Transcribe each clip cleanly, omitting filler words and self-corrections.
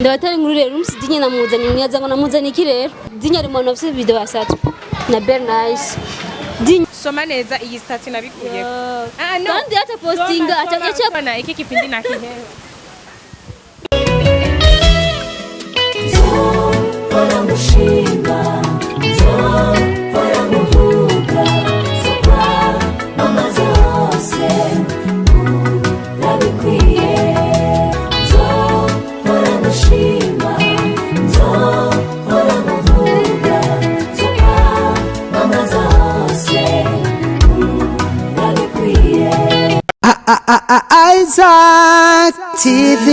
Ndabatari nkuru rero umusizinye namuzanye mwiyaza ngo namuzanye iki rero dinya ari muntu afite video asatu na Belle Nice dinya soma neza iyi stati nabikuye no kandi hata postinga acha bana iki kipindi na kihe Para mushinga para muvuga mama zose nabikwiye para mushinga para muvuga mama zose nabikwiye Isaac TV.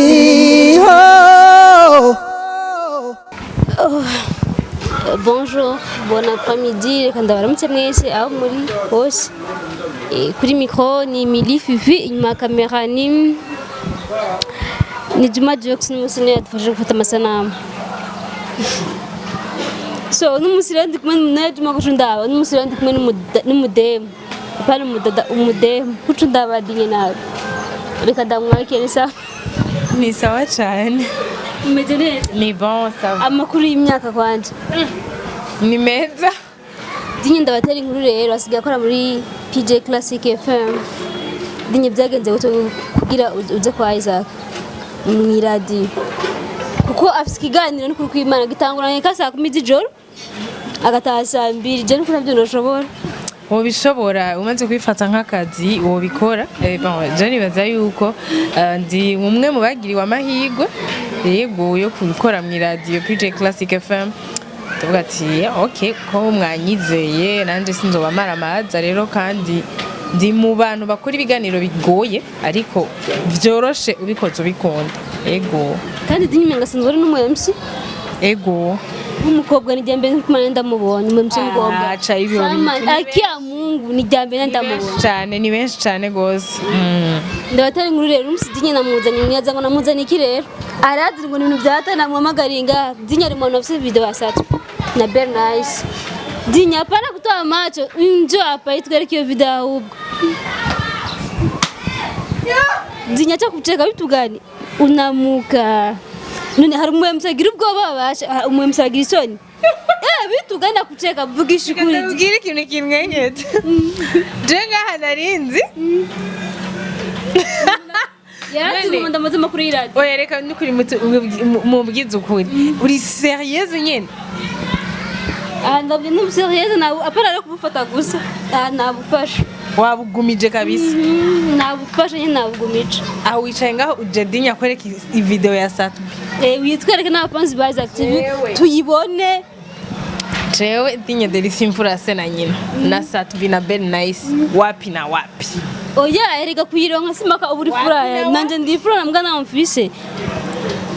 Oh. Bonjour, bon après-midi, reka ndabaramutse mwese aho muri hose. Kuri micro ni Mili Fifi, inyuma kamera ni Juma Jokes n'umusore yadufasha gufata amasanamu. So n'umusore ndi kumwe na Juma gucundaba, n'umusore ndi kumwe n'umudemu. Pana umudemu gucundaba dinye nawe. Reka ndamwakire sawa. ni sawa cyane Umeze neza? ni bon sawa Amakuru y'imyaka kwanje. ni meza Dinye ndabatera inkuru rero asigaye akora muri PJ Classic FM. Dinye byagenze kugira uze kwa Isaac mu radio. Kuko afite ikiganiro n'ukuri kw'Imana gitanguranye ka saa 10 z'ijoro agataha saa 2 je n'ukuri nabyo ndoshobora. wobishobora umaze kwifata nk'akazi wobikora je nibaza yuko ndi umwe mu bagiriwe amahirwe yego yo kubikora mu radio PJ Classic FM tuvuga ati okay ko mwanyizeye nanje sinzoba maramaza rero kandi ndi mu bantu bakora ibiganiro bigoye ariko vyoroshe ubikoze ubikunda yego Kandi dinye menga sinzore n'umwemsi ego umukobwa ni jambe kumana ndamubonye umwemsi umukobwa. aca ibyo Akia Mungu ni jambe ndamubonye. cyane ni benshi cyane gose Ndabatari inkuru rero umusizinye namuzanye mwiyaza ngo namuzanye iki rero arazi ngo ibintu byata namwamagaringa dinya ari muntu afite video asatu na Belle Nice dinya hapana kutoa macho njo hapa itwereke hiyo video ahubwo dinya cha kucheka vitu gani unamuka none hari umwemse agira ubwoba babasha umwemse agira isoni vitu gani kucheka vugisha ukuri ubwira ikintu kimwenyete je ngaha narinzi yati mu ndamaze makuru y'iradio oya reka ndukuri mu bwiza ukuri uri serieuse nyene ndabye n'umuserieze nawe apara rero kubufata gusa nabufasha wabugumije kabisa nabufasha nyine nabugumije aho wicaye ngaho uje dinya kwereka video ya Satu witwereke n'abafanzi ba Isaac TV tuyibone jewe dinya delisi imfura se na nyina na Satu na Belle Nice wapi na wapi oya erega kuyironka simaka uburi furaya nanje ndi furaya mwana mfise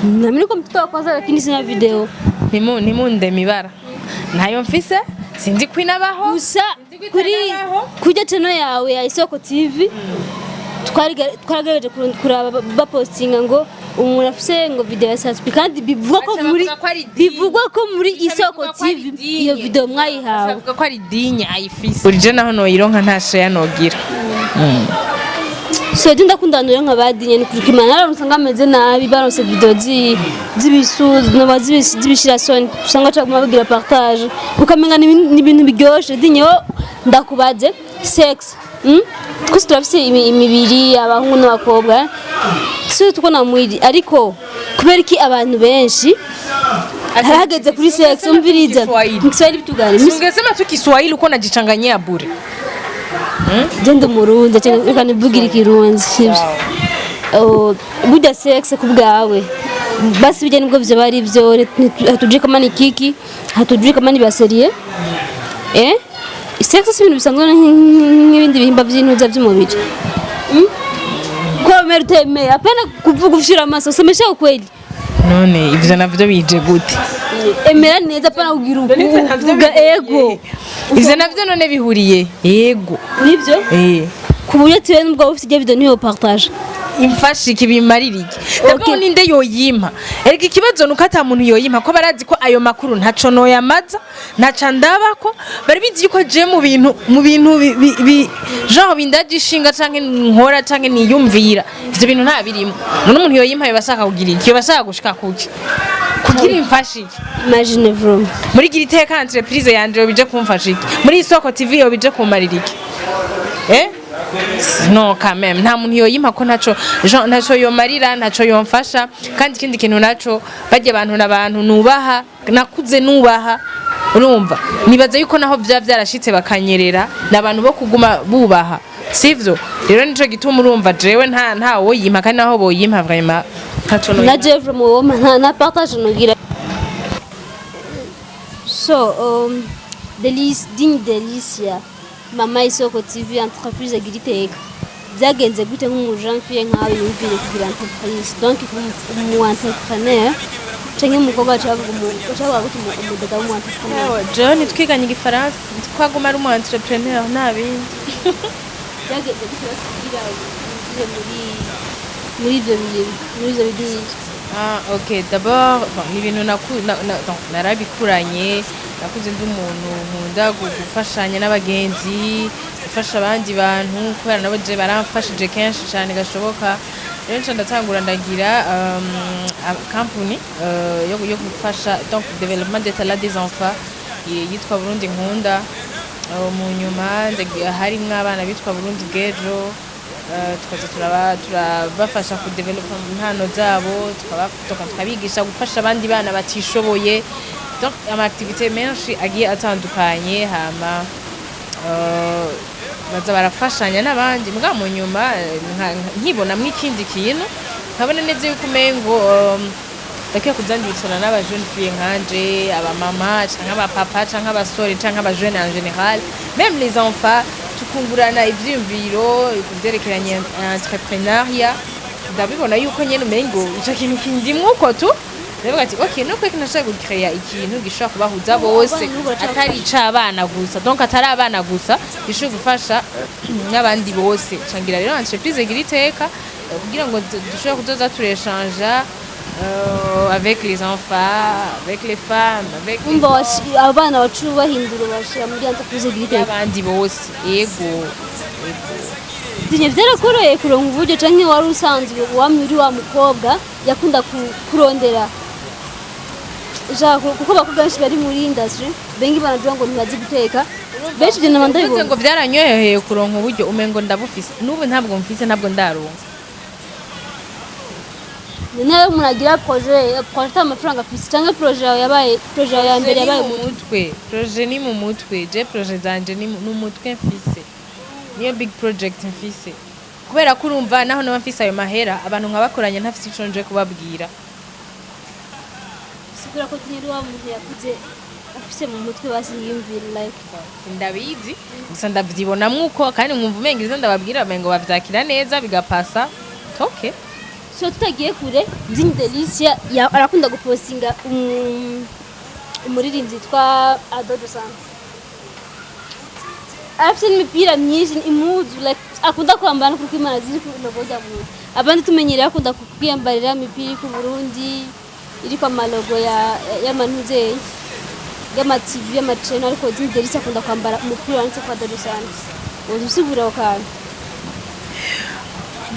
namini ko mtoto kwanza lakini sina video nimunde mibara ntayo mfise sinzi kwinabaho gusa kuri kujya channel yawe ya Isoko TV twarigereje kuraba bapostinga ngo umuntu afise ngo video ya Satu kandi bivugwa ko muri Isoko TV iyo video mwayihawe bavuga ko ari dinya ayifise urije naho no yironka ntashe yanogira so ndakunda ndore nk'abadinye ni kurikimana nararusanga ameze nabi baronse video z'ibisuzu no z'ibishirasoni usanga cha kumabigira partage ukamenga ni ibintu biryoshe dinyo ndakubaze sex twese turafise imibiri abahungu n'abakobwa so tukona mwiri ariko kubera iki abantu benshi harageze kuri sex umviriza Kiswahili bitugari Ungesema tu Kiswahili uko najichanganyia bure Jende murundi cyangwa ukanivugira ikirundi burya sex kubwawe basi bijya nibwo byo bari byo hatuje kama ni kiki hatuje kama ni baserie sex si ibintu bisanzwe nk'ibindi bihimba by'intuza by'umubiri kwa merteme apana kuvuga ufishira amaso semesha ukweli none ivyo navyo bije gute emera neza apana kugira uvuga ego ivyo navyo none bihuriye yego nibyo kubuye tiwe nubwo ufite video niyo partage imfashi kibimarira iki ndabwo ninde yoyimpa erega ikibazo nuko ata muntu yoyimpa ko barazi ko ayo makuru ntaco no yamaza ntaca ndabako bari bizi ko je mu bintu genre bindajishinga canke nkora canke niyumvira ivyo bintu nta birimo none umuntu yoyimpaye bashaka kugira iki bashaka gushika kuki kugira imfashi imagine from muri gira iteka entreprise yanje bije kumfasha iki muri isoko TV yo bije kumarira iki no quand même nta muntu yoyimpa ko ntaco yomarira ntaco yomfasha kandi ikindi kintu naco bajye abantu n'abantu nubaha nakuze nubaha urumva nibaza yuko naho vyarashitse bakanyerera n'abantu bo kuguma bubaha sivyo rero nico gituma urumva jewe nta woyimpa kandi naho boyimpa vraiment ntaco no na je from woman na partage nugira so Delicia mama isoko TV entreprise agira iteka byagenze gute nk'umujean fille nkawe yumvire kugira entreprise donc mu entrepreneur canke umukobwa acavuga umudaga mu entrepreneur John twiganye igifaransa twaguma ari mu entrepreneur nabindi byagenze gute kugira muri ibyo bintu ok d'abord ni ibintu narabikuranye nakuze ndi umuntu nkunda gufashanya n'abagenzi gufasha abandi bantu kubera nabo je baramfashije kenshi cyane gashoboka rero nca ndatangura ndagira company yo gufasha donc développement des talents des enfants yitwa Burundi nkunda mu nyuma harimwo abana bitwa Burundi bw'ejo turabafasha ku developa impano zabo tukabigisha gufasha abandi bana batishoboye donc amaactivité menshi agiye atandukanye hama baza barafashanya n'abandi mbwa mu nyuma nkibonamwo ikindi kintu nkabona neza yuko umengo ndakwiye kuzandikana n'abajeune fille nkanje abamama canke abapapa canke abasore canke abajeune en général même les enfants tukungurana ivyiyumviro kuvyerekeranye entrepreneuria ndabibona yuko nyene umengo ico kintu kindimwo uko tu ndavuga ati okay no kweki nashaka gukreya ikintu gishobora kubahuza bose atari icabana gusa donc atari abana gusa gishobora gufasha n'abandi bose cangira rero entreprise igira iteka kugira ngo dushobore kuzoza turechange avec les enfants, avec les femmes, avec abana bacu bahindura bashira muri entreprise igira iteka abandi bose yego dinye vyarakoroye kuronka uburyo canke wari usanzwe wamuri wa mukobwa yakunda kurondera kuko bakobwa benshi bari muri industry bengi banavuga ngo ntibazi guteka benshi je nabanda bibona ngo vyaranyoheye kuronka uburyo umengo ndabufise n'ubu ntabwo mfise ntabwo ndaronka nayo muragira projet amafaranga afise canke projet ya mbere yabaye mu mutwe projet ni mu mutwe je projet zanje ni mu mutwe mfise niyo big project mfise kubera ko urumva naho no mfise ayo mahera abantu nkabakoranye ntafise ico nje kubabwira sigura ko tinyeri wa muntu yakuze afise mu mutwe basiyumvira like ndabizi gusa ndavyibonamwo uko kandi mwumva umengiriza ndababwira bamengo bavyakira neza bigapasa okay so tutagiye kure Ding Delicia arakunda gupostinga umuririmbyi twa Adodo Sam afite imipira myinshi imuzu like akunda kwambara kuko imana ziri ku logo ya Burundi abandi tumenyereye akunda kwiyambarira imipira ku Burundi iri kwa malogo ya manuze ya TV ya channel ariko Ding Delicia akunda kwambara umupira wanditse kwa Adodo Sam uzusibura ukana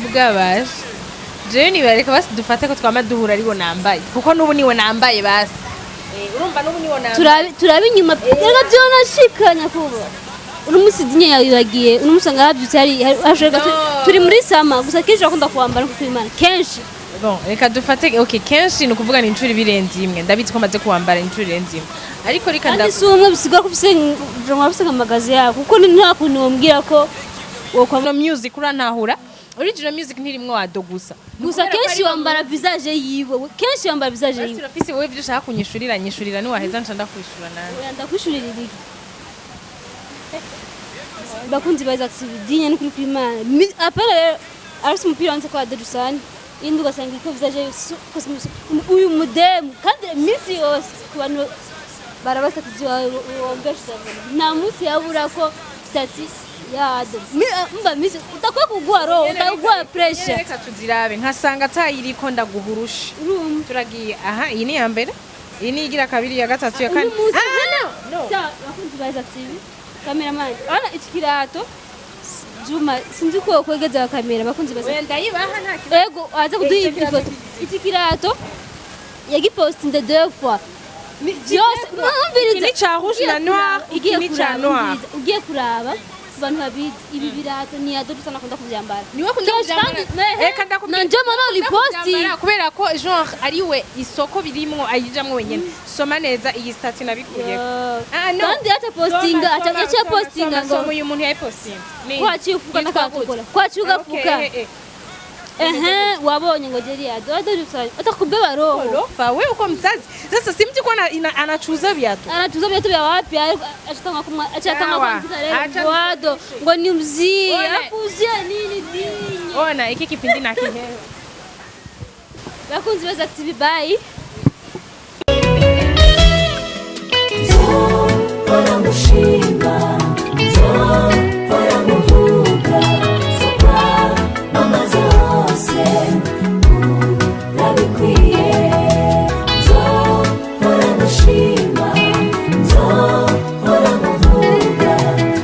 mugabaje Jeni bareka basi dufate ko twama duhura aribo nambaye kuko nubu niwe nambaye basi urumva nubu niwe nambaye turabe inyuma rega byona shikanya kuba urumunsi dinye yagiye urumusanga habyutse hari ashaka turi muri sama gusa kenshi akunda kwambara kuko imana kenshi bon reka dufate okay kenshi no kuvuga ni incuri birenze imwe ndabizi ko maze kwambara incuri birenze imwe ariko reka ndasumwe bisigara kufise jonga bafise amagazi yako kuko nta kuntu wombwira ko wokwa music urantahura original music ntirimwe wadogusa gusa kenshi wambara visage yiwe kenshi wambara visage yiwe urafise wewe byo ushaka kunyishurira nyishurira ni waheza nca ndakwishura nani oya ndakwishurira ibi bakunzi baza activity ni kuri kwimana apara ariko umupira wanze kwa Dedusani indi ugasanga iko visage uyu mudemu kandi misi yose kubantu barabasa kiziwambesha nta munsi yabura ko stati ya mba misi utakwa kugwa ro utakwa pressure reka tuzirabe nkasanga atayiriko ndaguhurusha turagiye aha iyi ni ya mbere iyi ni igira kabiri ya gatatu ya kane no bakunzi baza TV cameraman ana ikirato Juma sinzi ko kwegeza kamera bakunzi basa wenda yibaha nta kibazo ego aza kuduha ifoto iki kirato yagipostinze 2 fois byose mwumviriza ni cha rouge na noir igiye ni cha noir ugiye kuraba abantu babizi ibi birato ni yado dusana kunda kuvyambara niwe kunda kuvyambara reka ndakubwira nanje mama uri posti kubera ko genre ariwe isoko birimwo ayijamwe wenyene soma neza iyi stati nabikuyeko no kandi ata postinga acha postinga ngo uyu muntu yayipostinga kwachi ufuka nakakukora kwachi ugafuka wabonye ngo jeri yado adurusanye atakubeba roho wewe uko mzazi sasa simti kwa anachuza viatu vya wapi achatanga kwanzika leo wado ngo ni mzii akuzia nini dini ona iki kipindi na kihewa bakunzi beza TV bye Ora mushima ora muvuga sokwa mama zose urabikwiye ora mushima ora muvuga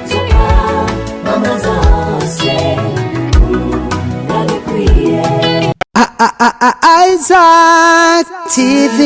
sokwa mama zose urabikwiye Isaac TV.